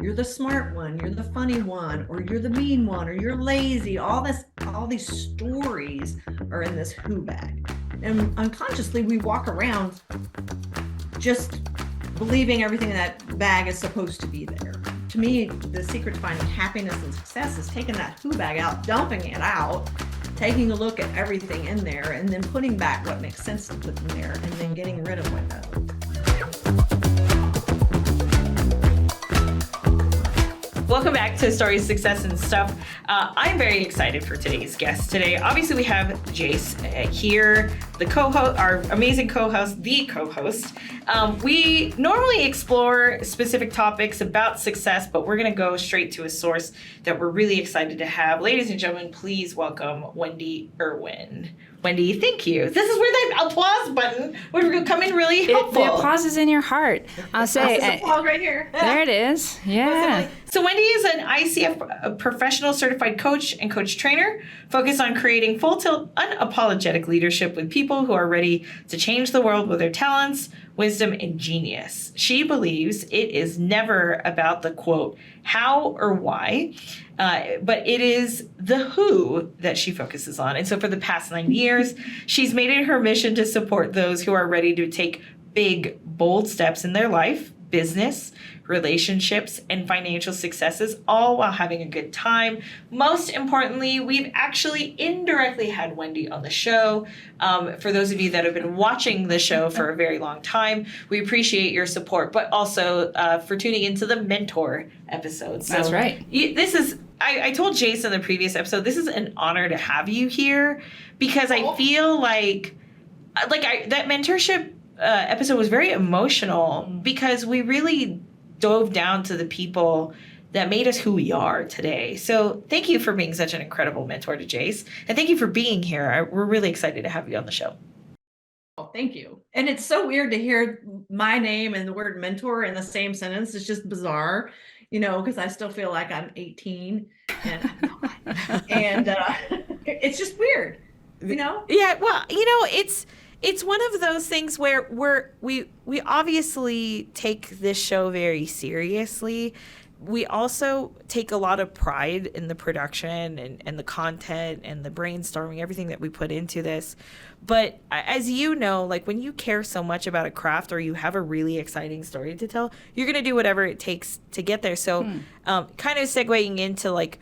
you're the smart one, you're the funny one, or you're the mean one, or you're lazy. All these stories are in this who bag. And unconsciously we walk around just believing everything in that bag is supposed to be there. To me, the secret to finding happiness and success is taking that who bag out, dumping it out, taking a look at everything in there, and then putting back what makes sense to put in there, and then getting rid of what doesn't. Welcome back to Stories, Success, and Stuff. I'm very excited for today's guest today. Obviously, we have Jace here, the co-host, our amazing co-host, the co-host. We normally explore specific topics about success, but we're going to go straight to a source that we're really excited to have. Ladies and gentlemen, please welcome Wendy Irwin. Wendy, thank you. This is where the applause button would come in really helpful. The applause is in your heart. I'll say. This is applause right here. There it is. Yeah. So Wendy is an ICF professional certified coach and coach trainer focused on creating full tilt, unapologetic leadership with people who are ready to change the world with their talents, wisdom, and genius. She believes it is never about the quote, how or why, but it is the who that she focuses on. And so for the past 9 years, she's made it her mission to support those who are ready to take big, bold steps in their life, business, relationships, and financial successes, all while having a good time. Most importantly, we've actually indirectly had Wendy on the show. For those of you that have been watching the show for a very long time, we appreciate your support, but also for tuning into the mentor episodes. That's right. I told Jace in the previous episode, this is an honor to have you here because I feel like that mentorship episode was very emotional because we really dove down to the people that made us who we are today. So thank you for being such an incredible mentor to Jace. And thank you for being here. We're really excited to have you on the show. Oh, thank you. And it's so weird to hear my name and the word mentor in the same sentence. It's just bizarre, because I still feel like I'm 18 and it's just weird, Yeah, well, it's one of those things where we obviously take this show very seriously. We also take a lot of pride in the production and the content and the brainstorming, everything that we put into this. But as you know, like when you care so much about a craft or you have a really exciting story to tell, you're going to do whatever it takes to get there. So kind of segueing into like,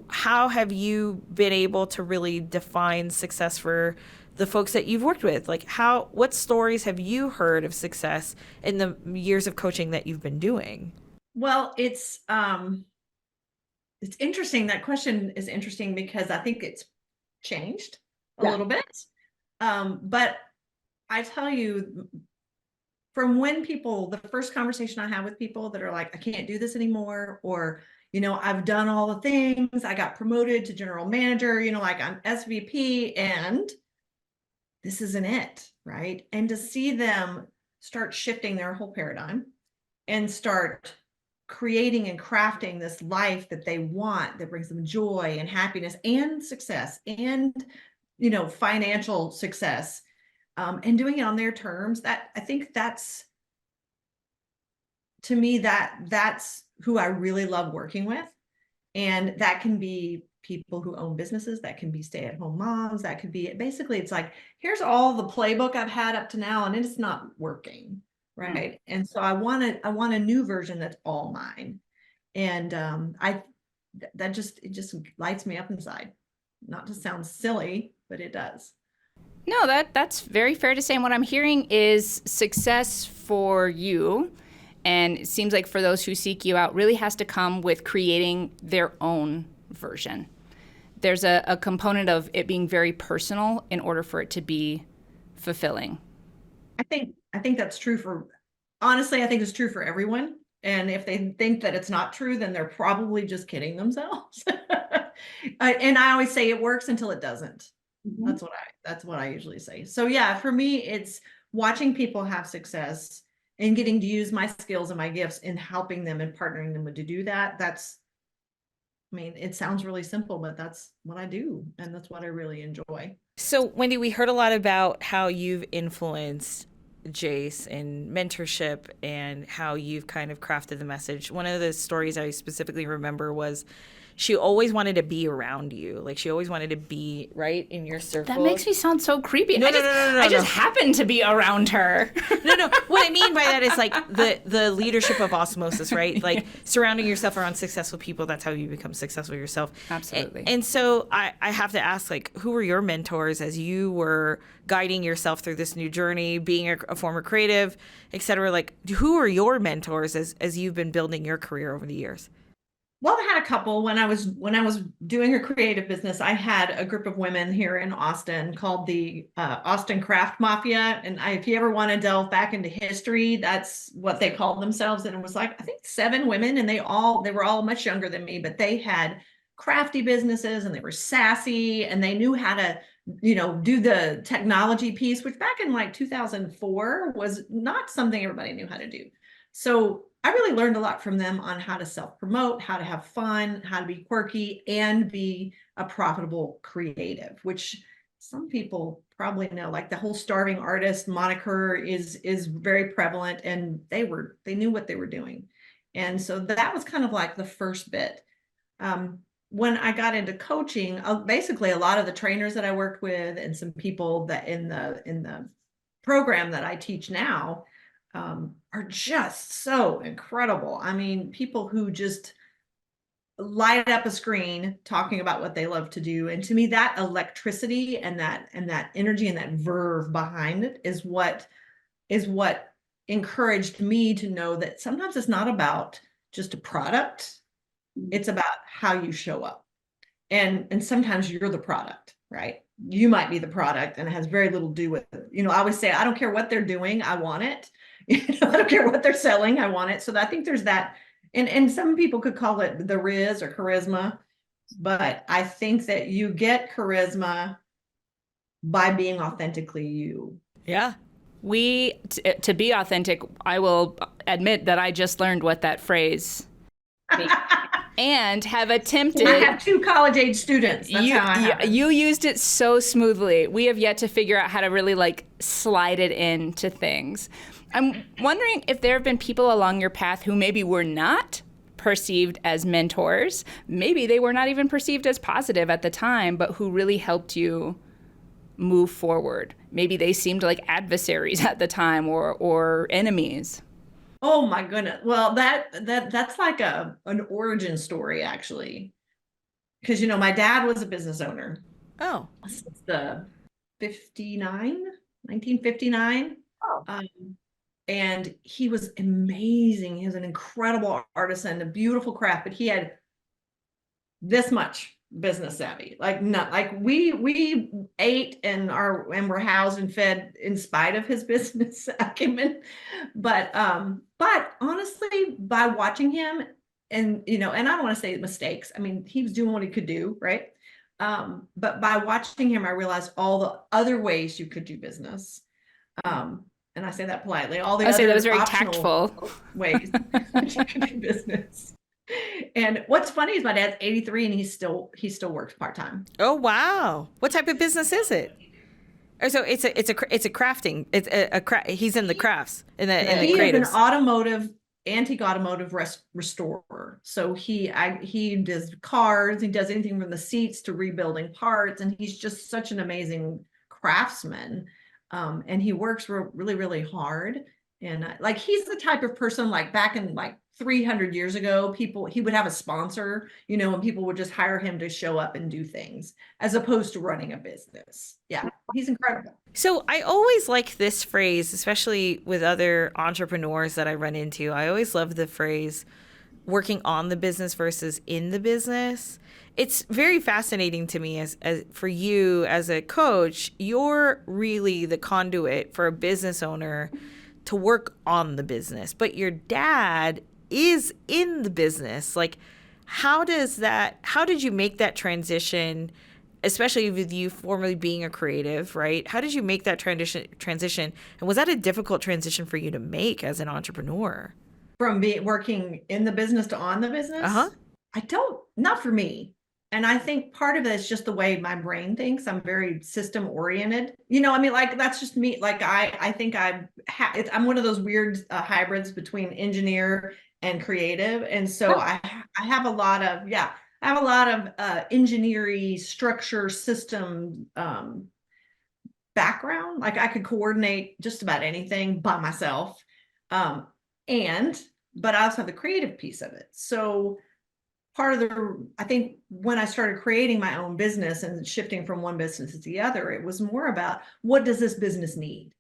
how have you been able to really define success for the folks that you've worked with? Like what stories have you heard of success in the years of coaching that you've been doing? Well, it's interesting. That question is interesting because I think it's changed a little bit. But I tell you, from when the first conversation I have with people that are like, I can't do this anymore, or, I've done all the things, I got promoted to general manager, like I'm SVP and this isn't it, right? And to see them start shifting their whole paradigm and start creating and crafting this life that they want, that brings them joy and happiness and success and, financial success, and doing it on their terms, that I think that's, to me, that's who I really love working with. And that can be people who own businesses, that can be stay-at-home moms, that could be basically, it's like, here's all the playbook I've had up to now and it's not working, right? And so I want a new version that's all mine. And it just lights me up inside. Not to sound silly, but it does. No, that's very fair to say. And what I'm hearing is success for you, and it seems like for those who seek you out, really has to come with creating their own version. There's a component of it being very personal in order for it to be fulfilling. I think that's true honestly, I think it's true for everyone. And if they think that it's not true, then they're probably just kidding themselves. And I always say it works until it doesn't. Mm-hmm. That's what I usually say. So yeah, for me, it's watching people have success and getting to use my skills and my gifts in helping them and partnering them to do that. It sounds really simple, but that's what I do. And that's what I really enjoy. So Wendy, we heard a lot about how you've influenced Jace in mentorship and how you've kind of crafted the message. One of the stories I specifically remember was she always wanted to be around you. Like she always wanted to be right in your circle. That makes me sound so creepy. No, I just happen to be around her. No. What I mean by that is like the leadership of osmosis, right? Like surrounding yourself around successful people. That's how you become successful yourself. Absolutely. And so I have to ask, like, who were your mentors as you were guiding yourself through this new journey, being a former creative, et cetera? Like, who are your mentors as you've been building your career over the years? Well, I had a couple when I was doing a creative business. I had a group of women here in Austin called the Austin Craft Mafia, and if you ever want to delve back into history, that's what they called themselves. And it was like I think 7 women, and they were all much younger than me, but they had crafty businesses, and they were sassy, and they knew how to do the technology piece, which back in like 2004 was not something everybody knew how to do. So I really learned a lot from them on how to self-promote, how to have fun, how to be quirky, and be a profitable creative, which some people probably know. Like the whole starving artist moniker is very prevalent, and they knew what they were doing. And so that was kind of like the first bit. When I got into coaching, basically a lot of the trainers that I worked with and some people that in the program that I teach now are just so incredible. I mean, people who just light up a screen talking about what they love to do. And to me, that electricity and that energy and that verve behind it is what encouraged me to know that sometimes it's not about just a product. It's about how you show up. And sometimes you're the product, right? You might be the product, and it has very little to do with it. I always say, I don't care what they're doing, I want it. I don't care what they're selling, I want it. So I think there's that. And some people could call it the riz or charisma, but I think that you get charisma by being authentically you. Yeah. To be authentic, I will admit that I just learned what that phrase means. And have attempted. I have 2 college-age students. That's how I have it. You used it so smoothly. We have yet to figure out how to really slide it into things. I'm wondering if there have been people along your path who maybe were not perceived as mentors. Maybe they were not even perceived as positive at the time, but who really helped you move forward. Maybe they seemed like adversaries at the time or enemies. Oh my goodness. Well, that's like an origin story, actually. Because, my dad was a business owner. Oh. Since the 1959. Oh. And he was amazing. He was an incredible artisan, a beautiful craft, but he had this much business savvy. We ate and were housed and fed in spite of his business acumen. But honestly, by watching him and I don't want to say mistakes. I mean, he was doing what he could do, right? But by watching him, I realized all the other ways you could do business. And I say that politely. All the other that was very tactful ways that you could do business. And what's funny is my dad's 83 and he still works part-time. Oh, wow. What type of business is it? So it's a crafting. He's in the crafts in the creatives. He's an antique automotive restorer. So he does cars. He does anything from the seats to rebuilding parts, and he's just such an amazing craftsman. And he works really, really hard. And he's the type of person back in 300 years ago, he would have a sponsor, and people would just hire him to show up and do things as opposed to running a business. Yeah, he's incredible. So I always like this phrase, especially with other entrepreneurs that I run into. I always love the phrase working on the business versus in the business. It's very fascinating to me as for you as a coach, you're really the conduit for a business owner to work on the business, but your dad is in the business. How did you make that transition, especially with you formerly being a creative, right? How did you make that transition? And was that a difficult transition for you to make as an entrepreneur? From working in the business to on the business? Uh-huh. Not for me. And I think part of it is just the way my brain thinks. I'm very system oriented. You know, I mean, like that's just me. Like I think I'm one of those weird hybrids between engineer and creative. And so I have a lot of, yeah, I have a lot of engineering structure system background. Like I could coordinate just about anything by myself. Um, but I also have the creative piece of it. So part of I think when I started creating my own business and shifting from one business to the other, it was more about what does this business need?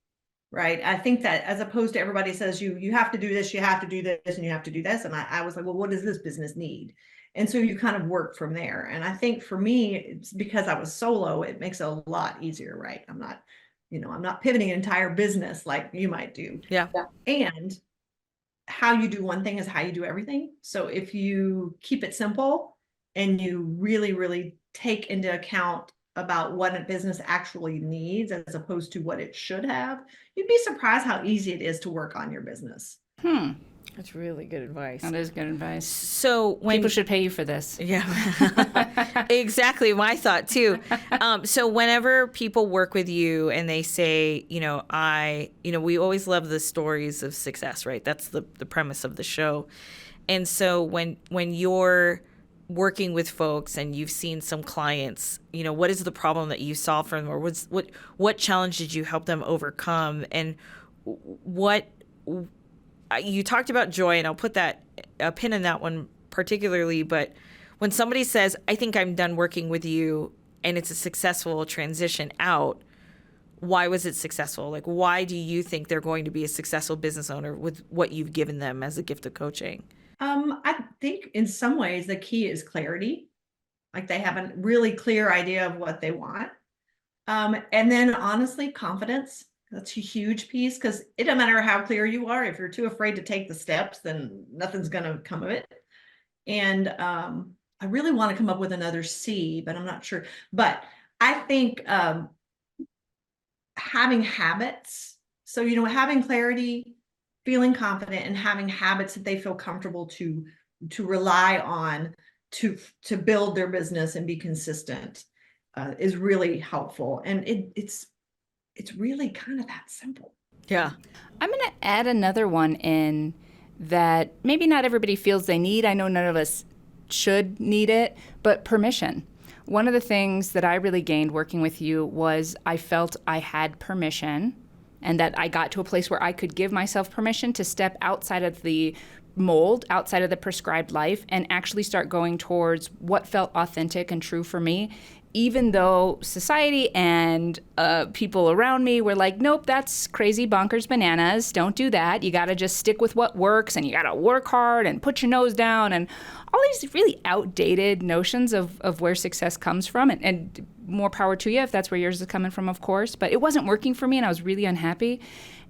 Right. I think that as opposed to everybody says you have to do this, you have to do this, and you have to do this. And I was like, well, what does this business need? And so you kind of work from there. And I think for me, it's because I was solo, it makes it a lot easier, right? I'm not pivoting an entire business like you might do. Yeah. And how you do one thing is how you do everything. So if you keep it simple and you really, really take into account about what a business actually needs as opposed to what it should have, you'd be surprised how easy it is to work on your business. That's really good advice. That is good advice. So when People should pay you for this. Yeah, exactly. My thought too. So whenever people work with you and they say, we always love the stories of success, right? That's the premise of the show. And so when you're working with folks and you've seen some clients, what is the problem that you solved for them, or what challenge did you help them overcome, and what you talked about joy, and I'll put a pin in that one particularly, but when somebody says, I think I'm done working with you, and it's a successful transition out, why was it successful? Like, why do you think they're going to be a successful business owner with what you've given them as a gift of coaching? I think in some ways the key is clarity. Like they have a really clear idea of what they want. And then honestly, confidence. That's a huge piece because it doesn't matter how clear you are. If you're too afraid to take the steps, then nothing's going to come of it. And I really want to come up with another C, but I'm not sure. But I think having habits. So, having clarity, feeling confident, and having habits that they feel comfortable to rely on to build their business and be consistent is really helpful. And it's really kind of that simple. Yeah. I'm going to add another one in that maybe not everybody feels they need. I know none of us should need it, but permission. One of the things that I really gained working with you was I felt I had permission, and that I got to a place where I could give myself permission to step outside of the mold, outside of the prescribed life, and actually start going towards what felt authentic and true for me, even though society and people around me were like, nope, that's crazy, bonkers, bananas. Don't do that. You got to just stick with what works, and you got to work hard and put your nose down, and all these really outdated notions of where success comes from. And more power to you if that's where yours is coming from, of course. But it wasn't working for me, and I was really unhappy.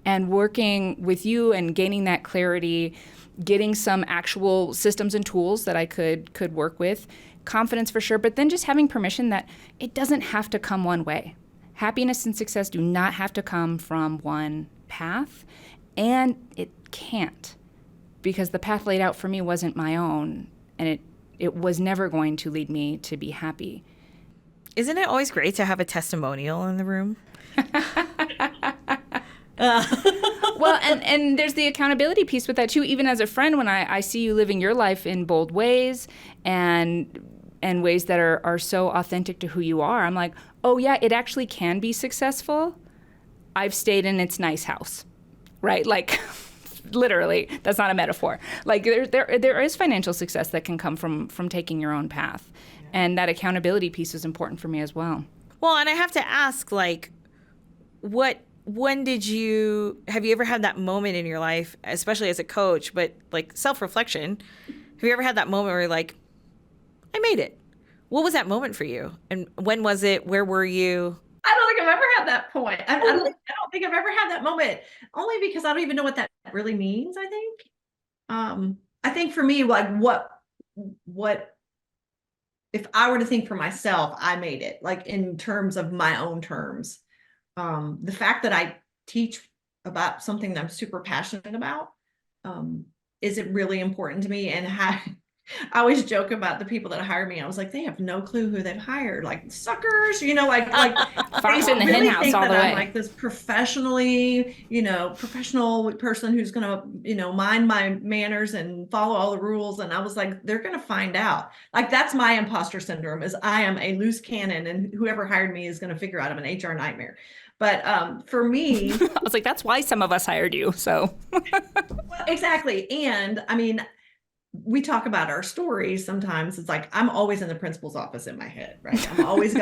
And working with you and gaining that clarity, getting some actual systems and tools that I could work with, confidence for sure, but then just having permission that it doesn't have to come one way. Happiness and success do not have to come from one path, and it can't, because the path laid out for me wasn't my own, and it was never going to lead me to be happy. Isn't it always great to have a testimonial in the room? Well, and there's the accountability piece with that too. Even as a friend, when I see you living your life in bold ways and ways that are so authentic to who you are, I'm like, oh yeah, it actually can be successful. I've stayed in its nice house, right? Like literally, that's not a metaphor. Like there is financial success that can come from taking your own path. Yeah. And that accountability piece is important for me as well. Well, and I have to ask, like, when have you ever had that moment in your life, especially as a coach, but like self-reflection, have you ever had that moment where you're like, I made it? What was that moment for you? And when was it? Where were you? I don't think I've ever had that point. I don't think I've ever had that moment, only because I don't even know what that really means, I think. I think for me, like what if I were to think for myself, I made it, like in terms of my own terms. The fact that I teach about something that I'm super passionate about, is it really important to me, and I always joke about the people that hire me. I was like, they have no clue who they've hired, like suckers, like Fox they in the hen really house think all that the I'm way. like this professional person who's gonna, mind my manners and follow all the rules. And I was like, they're gonna find out. Like that's my imposter syndrome, is I am a loose cannon, and whoever hired me is gonna figure out I'm an HR nightmare. But for me, I was like, that's why some of us hired you. So well, exactly. And I mean, we talk about our stories. Sometimes it's like I'm always in the principal's office in my head, right? I've always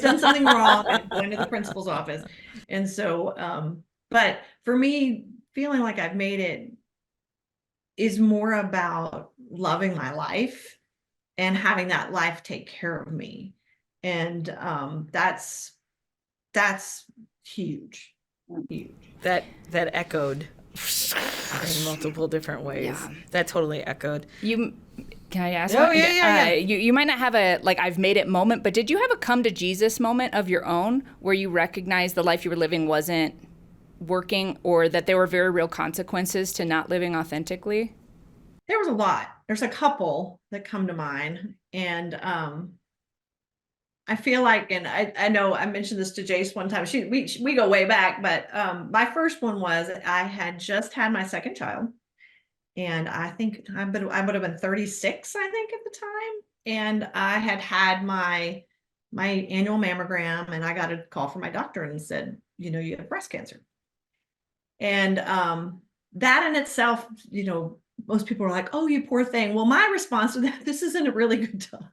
done something wrong and going to the principal's office. And so but for me, feeling like I've made it is more about loving my life and having that life take care of me. And that's huge. Huge. That echoed in multiple different ways. Yeah. That totally echoed. Can I ask? Oh, one? yeah. You might not have a like I've made it moment, but did you have a come to Jesus moment of your own where you recognized the life you were living wasn't working, or that there were very real consequences to not living authentically? There was a lot. There's a couple that come to mind. And I feel like, and I know I mentioned this to Jace one time. We go way back, but my first one was I had just had my second child, and I think I would have been 36, I think, at the time, and I had my annual mammogram, and I got a call from my doctor and said, you have breast cancer, and that in itself, most people are like, oh, you poor thing. Well, my response to that, this isn't a really good time.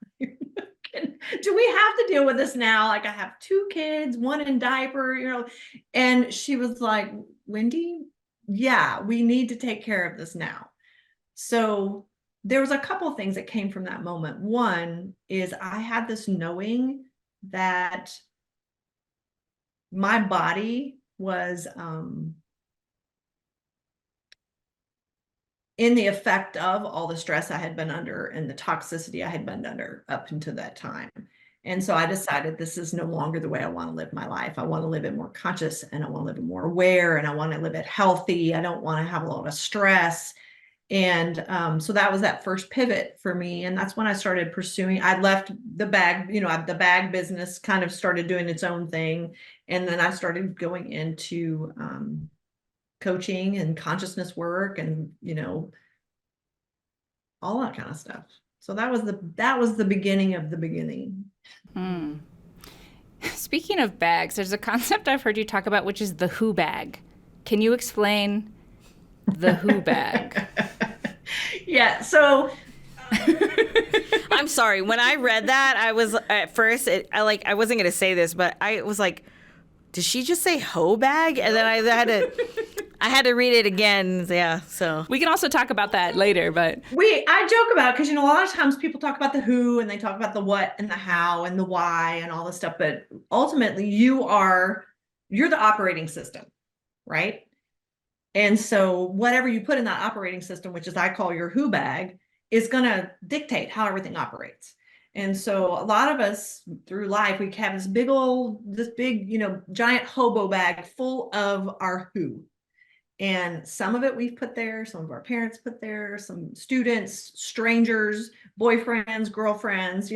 Do we have to deal with this now? Like I have 2 kids, one in diaper, and she was like, Wendy, yeah, we need to take care of this now. So there was a couple of things that came from that moment. One is I had this knowing that my body was in the effect of all the stress I had been under and the toxicity I had been under up until that time. And so I decided this is no longer the way I want to live my life. I want to live it more conscious, and I want to live it more aware, and I want to live it healthy. I don't want to have a lot of stress. And so that was that first pivot for me. And that's when I started pursuing, I left the bag, the bag business kind of started doing its own thing. And then I started going into coaching and consciousness work and all that kind of stuff. So that was the beginning of the beginning. Speaking of bags, there's a concept I've heard you talk about, which is the who bag. Can you explain the who bag? Yeah, so I'm sorry. When I read that, I was at first, I wasn't going to say this, but I was like, did she just say hoe bag? And then I had to read it again. Yeah. So We can also talk about that later, but I joke about it because, a lot of times people talk about the who and they talk about the what and the how and the why and all this stuff. But ultimately you're the operating system, right? And so whatever you put in that operating system, which is I call your who bag, is going to dictate how everything operates. And so a lot of us through life, we have this big, giant hobo bag full of our who. And some of it we've put there, some of our parents put there, some students, strangers, boyfriends, girlfriends,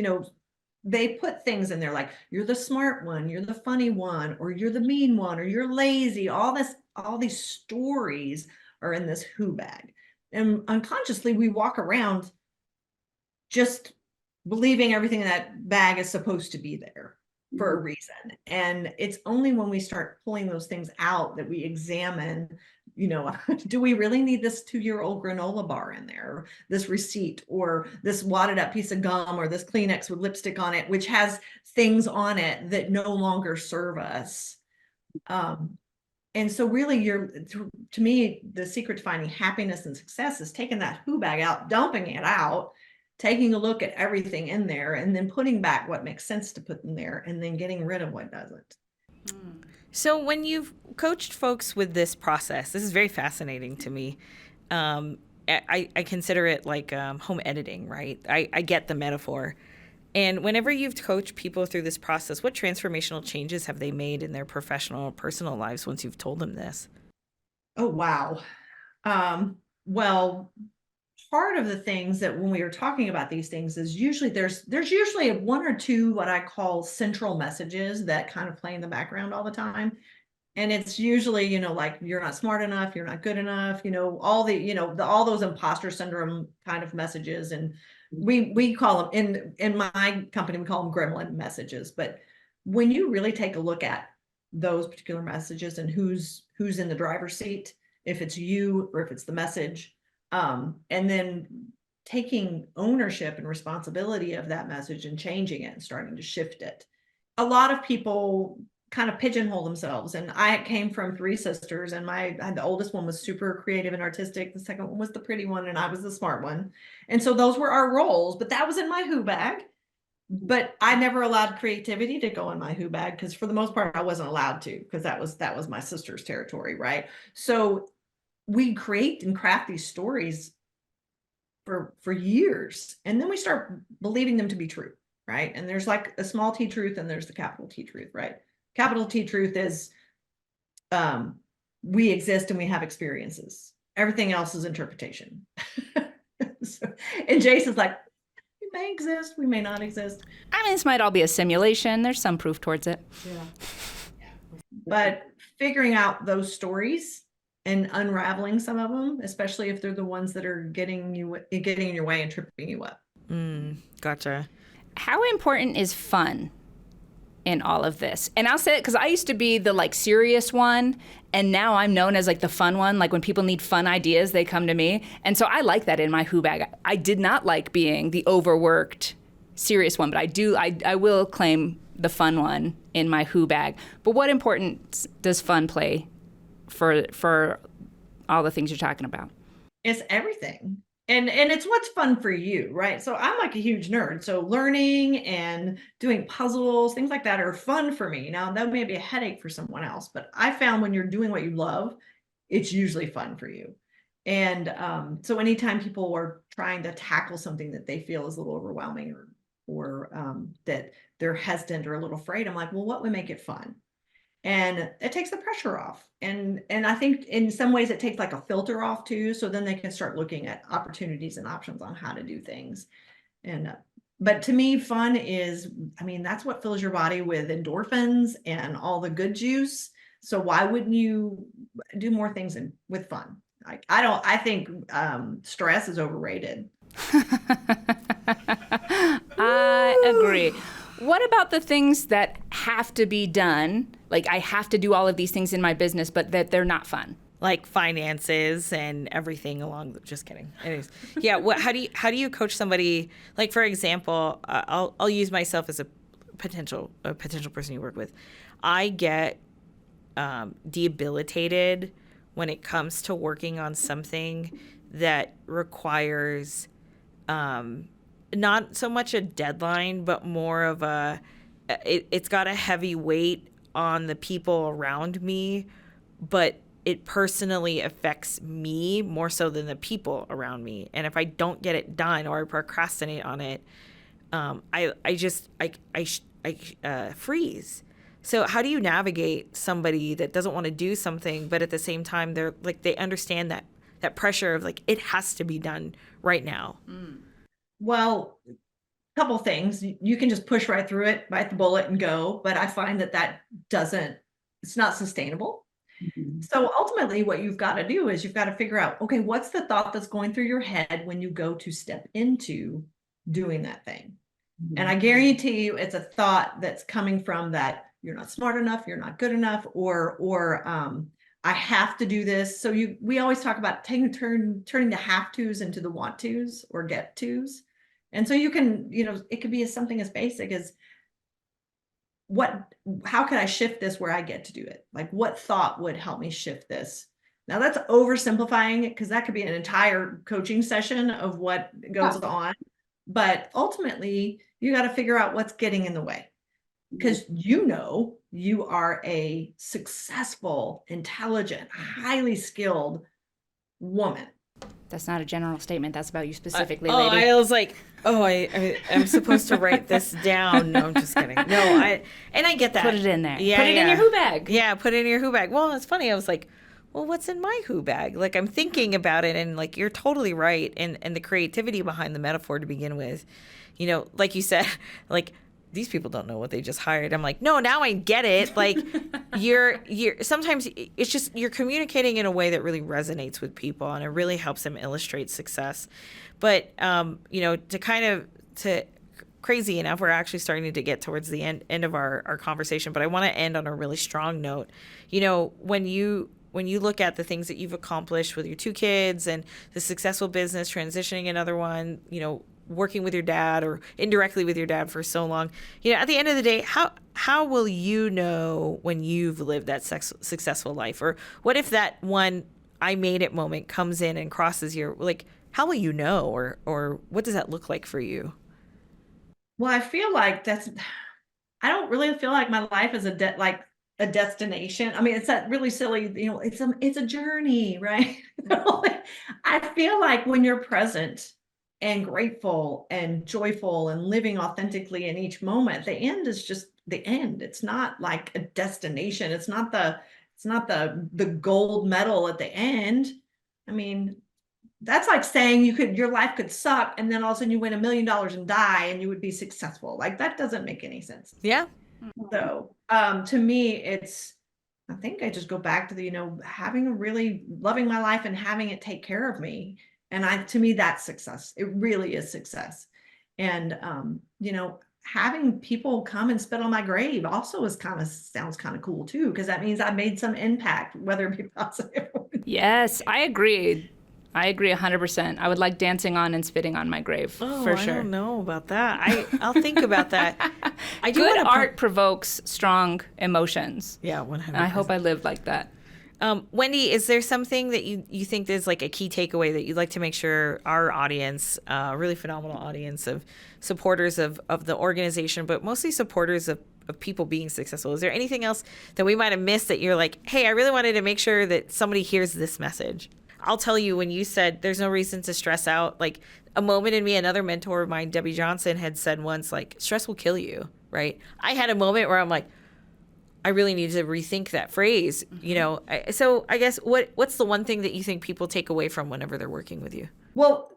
they put things in there like you're the smart one, you're the funny one, or you're the mean one, or you're lazy. All these stories are in this who bag. And unconsciously we walk around just believing everything in that bag is supposed to be there for a reason. And it's only when we start pulling those things out that we examine, do we really need this 2-year-old granola bar in there, or this receipt, or this wadded up piece of gum, or this Kleenex with lipstick on it, which has things on it that no longer serve us. And so really to me, the secret to finding happiness and success is taking that who bag out, dumping it out, taking a look at everything in there, and then putting back what makes sense to put in there, and then getting rid of what doesn't. So when you've coached folks with this process, this is very fascinating to me. I consider it like home editing, right? I get the metaphor. And whenever you've coached people through this process, what transformational changes have they made in their professional or personal lives once you've told them this? Oh, wow. Well, part of the things that when we are talking about these things is usually there's usually one or two what I call central messages that kind of play in the background all the time. And it's usually, like you're not smart enough, you're not good enough, all the, all those imposter syndrome kind of messages. And we call them in my company, we call them gremlin messages. But when you really take a look at those particular messages and who's in the driver's seat, if it's you or if it's the message, and then taking ownership and responsibility of that message and changing it and starting to shift it. A lot of people kind of pigeonhole themselves. And I came from 3 sisters, and the oldest one was super creative and artistic. The second one was the pretty one, and I was the smart one. And so those were our roles, but that was in my who bag. But I never allowed creativity to go in my who bag, because for the most part, I wasn't allowed to, because that was my sister's territory, right? So we create and craft these stories for years, and then we start believing them to be true, right? And there's like a small t truth, and there's the capital T truth, right? Capital T truth is we exist and we have experiences. Everything else is interpretation. And Jace is like, we may exist, we may not exist. I mean, this might all be a simulation. There's some proof towards it. Yeah. But figuring out those stories and unraveling some of them, especially if they're the ones that are getting in your way and tripping you up. Gotcha. How important is fun in all of this? And I'll say it because I used to be the like serious one, and now I'm known as like the fun one. Like when people need fun ideas, they come to me. And so I like that in my who bag. I did not like being the overworked serious one, but I will claim the fun one in my who bag. But what importance does fun play for all the things you're talking about? It's everything. And it's what's fun for you, right? So I'm like a huge nerd. So learning and doing puzzles, things like that are fun for me. Now, that may be a headache for someone else, but I found when you're doing what you love, it's usually fun for you. And so anytime people are trying to tackle something that they feel is a little overwhelming or that they're hesitant or a little afraid, I'm like, well, what would make it fun? And it takes the pressure off. And I think in some ways it takes like a filter off too. So then they can start looking at opportunities and options on how to do things. And, but to me, fun is, that's what fills your body with endorphins and all the good juice. So why wouldn't you do more things with fun? I think stress is overrated. I agree. What about the things that have to be done? Like I have to do all of these things in my business, but that they're not fun. Like finances and everything along. Just kidding. Anyways, yeah. How do you coach somebody? Like for example, I'll use myself as a potential person you work with. I get debilitated when it comes to working on something that requires not so much a deadline, but more of it's got a heavy weight on the people around me, but it personally affects me more so than the people around me. And if I don't get it done or I procrastinate on it, I freeze. So how do you navigate somebody that doesn't want to do something, but at the same time they're like, they understand that pressure of like, it has to be done right now? Well, a couple things. You can just push right through it, bite the bullet and go. But I find that it's not sustainable. Mm-hmm. So ultimately what you've got to do is you've got to figure out, okay, what's the thought that's going through your head when you go to step into doing that thing? Mm-hmm. And I guarantee you it's a thought that's coming from that you're not smart enough, you're not good enough, or I have to do this. So we always talk about turning the have tos into the want tos or get tos. And so you can, it could be something as basic as how could I shift this where I get to do it? Like what thought would help me shift this? Now that's oversimplifying it because that could be an entire coaching session of what goes on. But ultimately you got to figure out what's getting in the way. Because you are a successful, intelligent, highly skilled woman. That's not a general statement. That's about you specifically, lady. I was like, I'm supposed to write this down. No, I'm just kidding. No, I get that. Put it in there. Yeah, put it in your who bag. Yeah, put it in your who bag. Well, it's funny. I was like, well, what's in my who bag? Like, I'm thinking about it, and like, you're totally right. And the creativity behind the metaphor to begin with, you know, like you said, like, these people don't know what they just hired. I'm like, no, now I get it. Like, you're sometimes it's just, you're communicating in a way that really resonates with people, and it really helps them illustrate success. But, you know, to crazy enough, we're actually starting to get towards the end of our conversation, but I want to end on a really strong note. You know, when you look at the things that you've accomplished with your 2 kids and the successful business, transitioning another one, you know, working with your dad or indirectly with your dad for so long, you know, at the end of the day, how will you know when you've lived that successful life? Or what if that one I made it moment comes in and crosses your, like, how will you know? Or what does that look like for you? Well, I feel like I don't really feel like my life is like a destination. I mean, it's that really silly, you know, it's a journey, right? I feel like when you're present and grateful and joyful and living authentically in each moment, the end is just the end. It's not like a destination. It's not the gold medal at the end. I mean, that's like saying your life could suck and then all of a sudden you win $1 million and die and you would be successful. Like, that doesn't make any sense. Yeah. So to me, I think I just go back to the, you know, having a really loving my life and having it take care of me. And to me, that's success. It really is success. And, you know, having people come and spit on my grave also sounds kind of cool too, because that means I made some impact, whether it be positive. Yes, I agree. I agree 100%. I would like dancing on and spitting on my grave, for sure. I don't know about that. I'll think about that. I do Good art provokes strong emotions. Yeah, 100%. And I hope I live like that. Wendy, is there something that you think there's like a key takeaway that you'd like to make sure our audience, really phenomenal audience of supporters of the organization, but mostly supporters of people being successful? Is there anything else that we might have missed that you're like, hey, I really wanted to make sure that somebody hears this message? I'll tell you, when you said there's no reason to stress out, like, a moment in me, another mentor of mine, Debbie Johnson, had said once, like, stress will kill you, right? I had a moment where I'm like, I really need to rethink that phrase, you know? So I guess what's the one thing that you think people take away from whenever they're working with you? Well,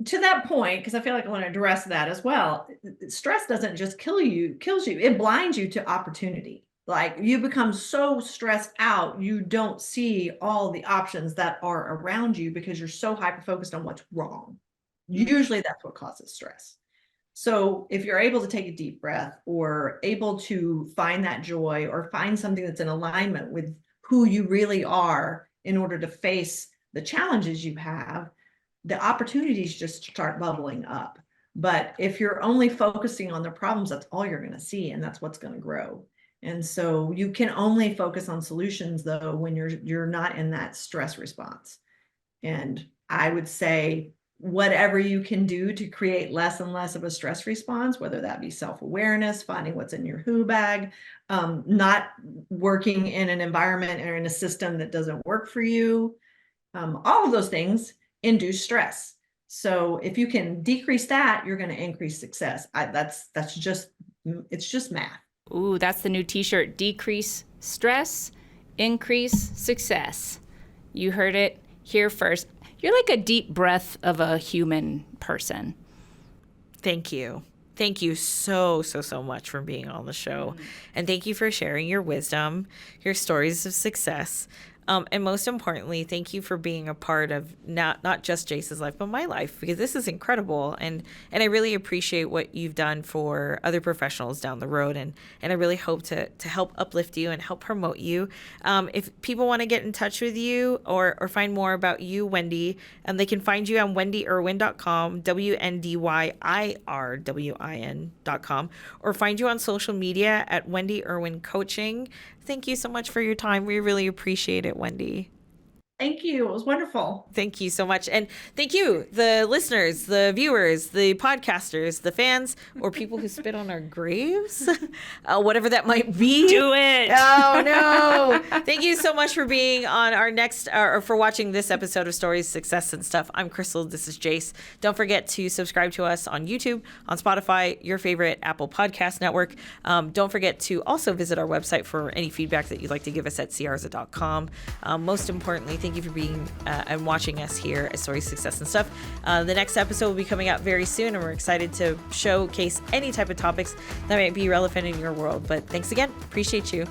to that point, because I feel like I want to address that as well, stress doesnn't just kills you, it blinds you to opportunity. Like, you become so stressed out, you don't see all the options that are around you because you're so hyper focused on what's wrong. Usually that's what causes stress. So if you're able to take a deep breath, or able to find that joy, or find something that's in alignment with who you really are in order to face the challenges you have, the opportunities just start bubbling up. But if you're only focusing on the problems, that's all you're going to see, and that's what's going to grow. And so you can only focus on solutions, though, when you're not in that stress response. And I would say, whatever you can do to create less and less of a stress response, whether that be self-awareness, finding what's in your who bag, not working in an environment or in a system that doesn't work for you, all of those things induce stress. So if you can decrease that, you're going to increase success. It's just math. Ooh, that's the new t-shirt. Decrease stress, increase success. You heard it here first. You're like a deep breath of a human person. Thank you. Thank you so much for being on the show. And thank you for sharing your wisdom, your stories of success. And most importantly, thank you for being a part of not just Jace's life, but my life, because this is incredible. And I really appreciate what you've done for other professionals down the road. And I really hope to help uplift you and help promote you. If people want to get in touch with you or find more about you, Wendy, they can find you on wendyirwin.com, WNDYIRWIN.com, or find you on social media at Wendy Irwin Coaching. Thank you so much for your time. We really appreciate it, Wendy. Thank you. It was wonderful. Thank you so much. And thank you, the listeners, the viewers, the podcasters, the fans, or people who spit on our graves, whatever that might be. Do it. Oh, no. Thank you so much for being on our next, or for watching this episode of Stories, Success, and Stuff. I'm Kristelle. This is Jace. Don't forget to subscribe to us on YouTube, on Spotify, your favorite Apple Podcast network. Don't forget to also visit our website for any feedback that you'd like to give us at Siarza.com. Most importantly, thank you for being and watching us here at Stories, Success, and Stuff. The next episode will be coming out very soon, and we're excited to showcase any type of topics that might be relevant in your world. But thanks again. Appreciate you.